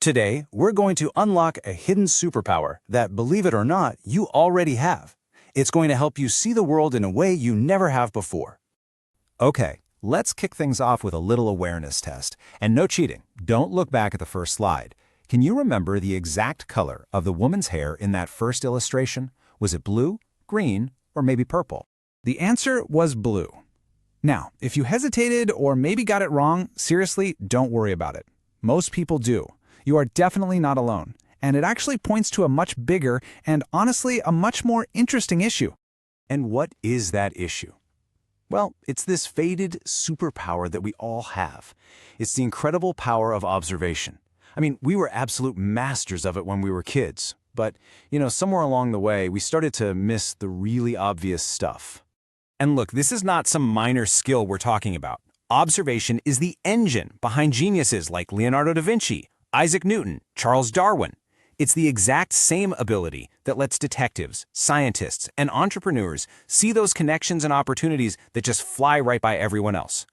Today, we're going to unlock a hidden superpower that, believe it or not, you already have. It's going to help you see the world in a way you never have before. Okay, let's kick things off with a little awareness test. And no cheating. Don't look back at the first slide. Can you remember the exact color of the woman's hair in that first illustration? Was it blue, green, or maybe purple? The answer was blue. Now, if you hesitated or maybe got it wrong, seriously, don't worry about it. Most people do. You are definitely not alone, and it actually points to a much bigger and honestly a much more interesting issue. And what is that issue? Well, it's this faded superpower that we all have. It's the incredible power of observation. I mean, we were absolute masters of it when we were kids, but, somewhere along the way, we started to miss the really obvious stuff. And look, this is not some minor skill we're talking about. Observation is the engine behind geniuses like Leonardo da Vinci, Isaac Newton, Charles Darwin. It's the exact same ability that lets detectives, scientists, and entrepreneurs see those connections and opportunities that just fly right by everyone else.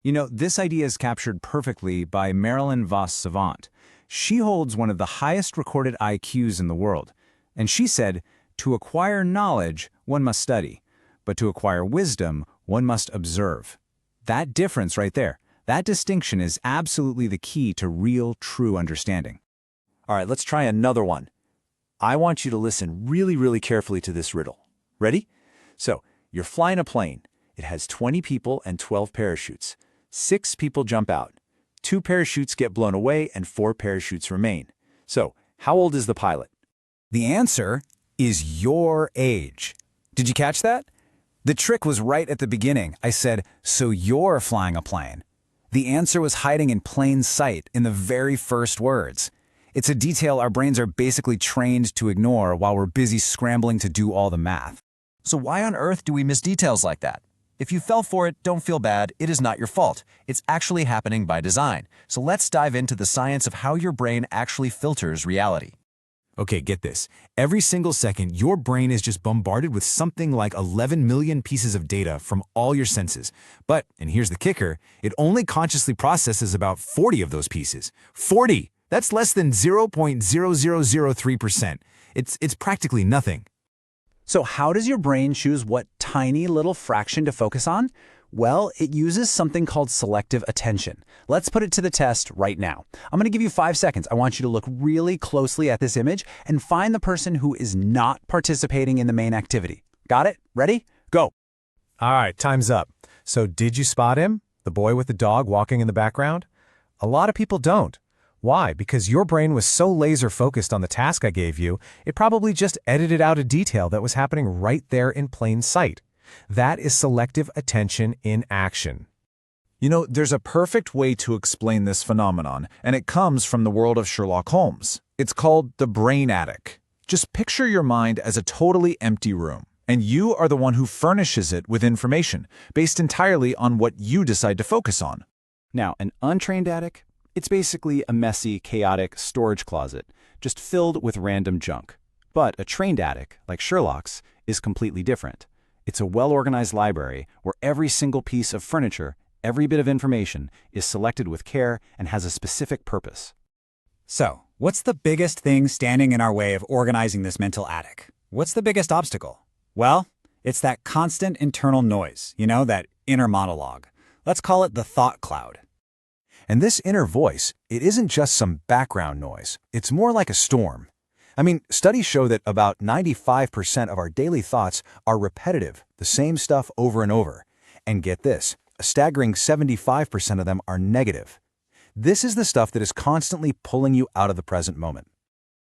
This idea is captured perfectly by Marilyn Vos-Savant. She holds one of the highest recorded IQs in the world. And she said, "To acquire knowledge, one must study, but to acquire wisdom, one must observe." That difference right there, that distinction is absolutely the key to real, true understanding. All right, let's try another one. I want you to listen really, really carefully to this riddle. Ready? So, you're flying a plane. It has 20 people and 12 parachutes. 6 people jump out. 2 parachutes get blown away and 4 parachutes remain. So, how old is the pilot? The answer is your age. Did you catch that? The trick was right at the beginning. I said, "So you're flying a plane." The answer was hiding in plain sight in the very first words. It's a detail our brains are basically trained to ignore while we're busy scrambling to do all the math. So why on earth do we miss details like that? If you fell for it, don't feel bad. It is not your fault. It's actually happening by design. So let's dive into the science of how your brain actually filters reality. Okay, get this. Every single second, your brain is just bombarded with something like 11 million pieces of data from all your senses. But, and here's the kicker, it only consciously processes about 40 of those pieces. 40! That's less than 0.0003%. It's practically nothing. So how does your brain choose what tiny little fraction to focus on? Well, it uses something called selective attention. Let's put it to the test right now. I'm going to give you 5 seconds. I want you to look really closely at this image and find the person who is not participating in the main activity. Got it? Ready? Go. All right, time's up. So did you spot him? The boy with the dog walking in the background? A lot of people don't. Why? Because your brain was so laser-focused on the task I gave you, it probably just edited out a detail that was happening right there in plain sight. That is selective attention in action. There's a perfect way to explain this phenomenon, and it comes from the world of Sherlock Holmes. It's called the brain attic. Just picture your mind as a totally empty room, and you are the one who furnishes it with information, based entirely on what you decide to focus on. Now, an untrained attic? It's basically a messy, chaotic storage closet, just filled with random junk. But a trained attic, like Sherlock's, is completely different. It's a well-organized library where every single piece of furniture, every bit of information, is selected with care and has a specific purpose. So, what's the biggest thing standing in our way of organizing this mental attic? What's the biggest obstacle? Well, it's that constant internal noise, that inner monologue. Let's call it the thought cloud. And this inner voice, it isn't just some background noise. It's more like a storm. Studies show that about 95% of our daily thoughts are repetitive, the same stuff over and over. And get this, a staggering 75% of them are negative. This is the stuff that is constantly pulling you out of the present moment.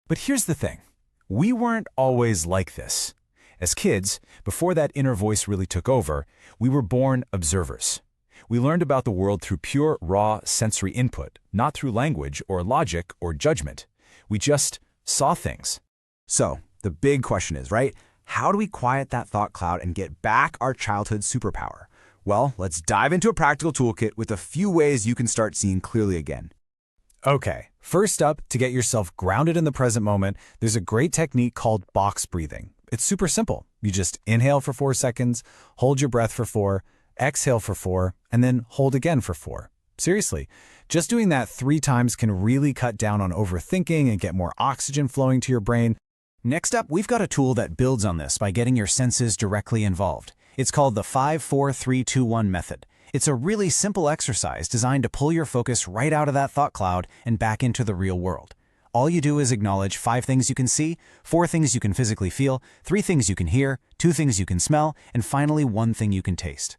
But here's the thing. We weren't always like this. As kids, before that inner voice really took over, we were born observers. We learned about the world through pure, raw sensory input, not through language or logic or judgment. We just saw things. So, the big question is, right? How do we quiet that thought cloud and get back our childhood superpower? Well, let's dive into a practical toolkit with a few ways you can start seeing clearly again. Okay, first up, to get yourself grounded in the present moment, there's a great technique called box breathing. It's super simple. You just inhale for 4 seconds, hold your breath for 4, exhale for 4, and then hold again for 4. Seriously, just doing that 3 times can really cut down on overthinking and get more oxygen flowing to your brain. Next up, we've got a tool that builds on this by getting your senses directly involved. It's called the 5-4-3-2-1 method. It's a really simple exercise designed to pull your focus right out of that thought cloud and back into the real world. All you do is acknowledge 5 things you can see, 4 things you can physically feel, 3 things you can hear, 2 things you can smell, and finally 1 thing you can taste.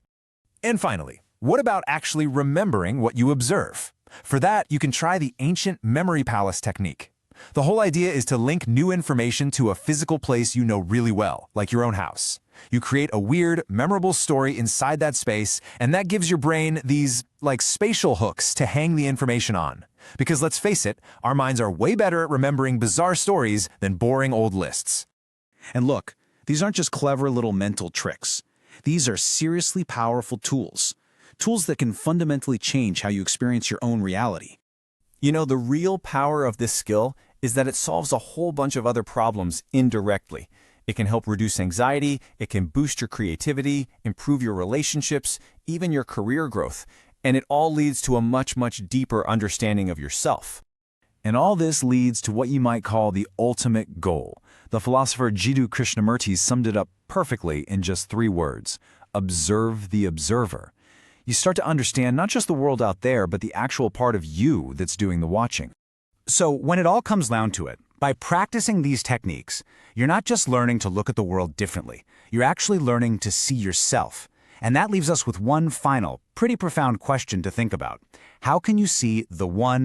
And finally, what about actually remembering what you observe? For that, you can try the ancient memory palace technique. The whole idea is to link new information to a physical place you know really well, like your own house. You create a weird, memorable story inside that space, and that gives your brain these, spatial hooks to hang the information on. Because let's face it, our minds are way better at remembering bizarre stories than boring old lists. And look, these aren't just clever little mental tricks. These are seriously powerful tools. Tools that can fundamentally change how you experience your own reality. You know, the real power of this skill is that it solves a whole bunch of other problems indirectly. It can help reduce anxiety, it can boost your creativity, improve your relationships, even your career growth, and it all leads to a much, much deeper understanding of yourself. And all this leads to what you might call the ultimate goal. The philosopher Jiddu Krishnamurti summed it up perfectly in just 3 words: observe the observer. You start to understand not just the world out there, but the actual part of you that's doing the watching. So when it all comes down to it, by practicing these techniques, you're not just learning to look at the world differently, you're actually learning to see yourself. And that leaves us with one final, pretty profound question to think about. How can you see the one